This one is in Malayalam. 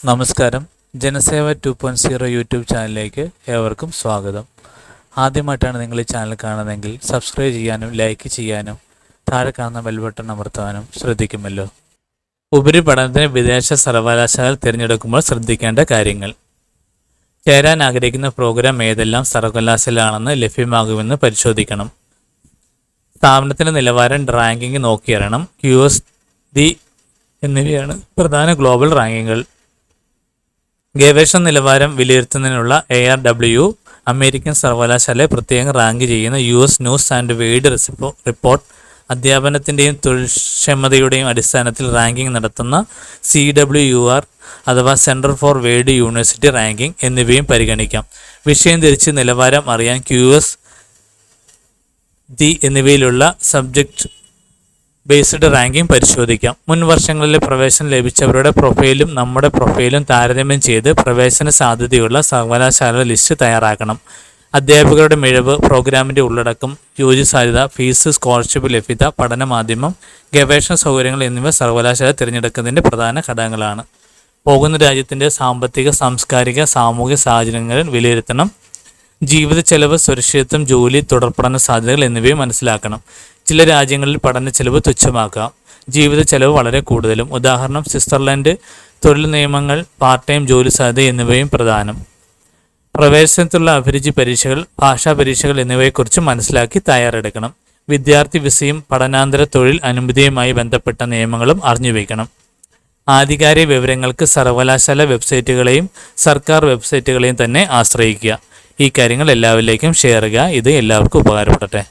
നമസ്കാരം. ജനസേവ 2.0 യൂട്യൂബ് ചാനലിലേക്ക് ഏവർക്കും സ്വാഗതം. ആദ്യമായിട്ടാണ് നിങ്ങൾ ഈ ചാനൽ കാണുന്നതെങ്കിൽ സബ്സ്ക്രൈബ് ചെയ്യാനും ലൈക്ക് ചെയ്യാനും താഴെ കാണുന്ന ബെൽ ബട്ടൺ അമർത്താനും ശ്രദ്ധിക്കുമല്ലോ. ഉപരിപഠനത്തിന് വിദേശ സർവകലാശാല തിരഞ്ഞെടുക്കുമ്പോൾ ശ്രദ്ധിക്കേണ്ട കാര്യങ്ങൾ. ചേരാൻ ആഗ്രഹിക്കുന്ന പ്രോഗ്രാം ഏതെല്ലാം സർവകലാശാലയാണെന്ന് ലഭ്യമാകുമെന്ന് പരിശോധിക്കണം. സ്ഥാപനത്തിൻ്റെ നിലവാരം റാങ്കിങ് നോക്കിയറിയണം. QSD എന്നിവയാണ് പ്രധാന ഗ്ലോബൽ റാങ്കിങ്ങുകൾ. ഗവേഷണ നിലവാരം വിലയിരുത്തുന്നതിനുള്ള ARW അമേരിക്കൻ സർവകലാശാലയെ പ്രത്യേകം റാങ്ക് ചെയ്യുന്ന US news and world report അധ്യാപനത്തിൻ്റെയും തൊഴിൽക്ഷമതയുടെയും അടിസ്ഥാനത്തിൽ റാങ്കിംഗ് നടത്തുന്ന CWUR അഥവാ centre for world university ranking എന്നിവയും പരിഗണിക്കാം. വിഷയം തിരിച്ച് നിലവാരം അറിയാൻ QSD എന്നിവയിലുള്ള സബ്ജക്റ്റ് ബേസ്ഡ് റാങ്കിംഗ് പരിശോധിക്കാം. മുൻ വർഷങ്ങളിലെ പ്രവേശനം ലഭിച്ചവരുടെ പ്രൊഫൈലും നമ്മുടെ പ്രൊഫൈലും താരതമ്യം ചെയ്ത് പ്രവേശന സാധ്യതയുള്ള സർവകലാശാലയുടെ ലിസ്റ്റ് തയ്യാറാക്കണം. അധ്യാപകരുടെ മികവ്, പ്രോഗ്രാമിൻ്റെ ഉള്ളടക്കം, യോഗ്യത സാധ്യത, ഫീസ്, സ്കോളർഷിപ്പ് ലഭ്യത, പഠന മാധ്യമം, ഗവേഷണ സൗകര്യങ്ങൾ എന്നിവ സർവകലാശാല തിരഞ്ഞെടുക്കുന്നതിൻ്റെ പ്രധാന ഘടകങ്ങളാണ്. പോകുന്ന രാജ്യത്തിൻ്റെ സാമ്പത്തിക, സാംസ്കാരിക, സാമൂഹിക സാഹചര്യങ്ങൾ വിലയിരുത്തണം. ജീവിത ചെലവ്, സുരക്ഷിതത്വം, ജോലി, തുടർപഠന സാധ്യതകൾ എന്നിവയും മനസ്സിലാക്കണം. ചില രാജ്യങ്ങളിൽ പഠന ചെലവ് തുച്ഛമാക്കാം, ജീവിത ചെലവ് വളരെ കൂടുതലും. ഉദാഹരണം സ്വിറ്റ്സർലൻഡ്. തൊഴിൽ നിയമങ്ങൾ, പാർട്ട് ടൈം ജോലി സാധ്യത എന്നിവയും പ്രധാനം. പ്രവേശനത്തിലുള്ള അഭിരുചി പരീക്ഷകൾ, ഭാഷാ പരീക്ഷകൾ എന്നിവയെക്കുറിച്ച് മനസ്സിലാക്കി തയ്യാറെടുക്കണം. വിദ്യാർത്ഥി വിസയും പഠനാന്തര തൊഴിൽ അനുമതിയുമായി ബന്ധപ്പെട്ട നിയമങ്ങളും അറിഞ്ഞുവയ്ക്കണം. ആധികാരിക വിവരങ്ങൾക്ക് സർവകലാശാല വെബ്സൈറ്റുകളെയും സർക്കാർ വെബ്സൈറ്റുകളെയും തന്നെ ആശ്രയിക്കുക. ഈ കാര്യങ്ങൾ എല്ലാവരിലേക്കും ഷെയർ ചെയ്യുക. ഇത് എല്ലാവർക്കും ഉപകാരപ്പെടട്ടെ.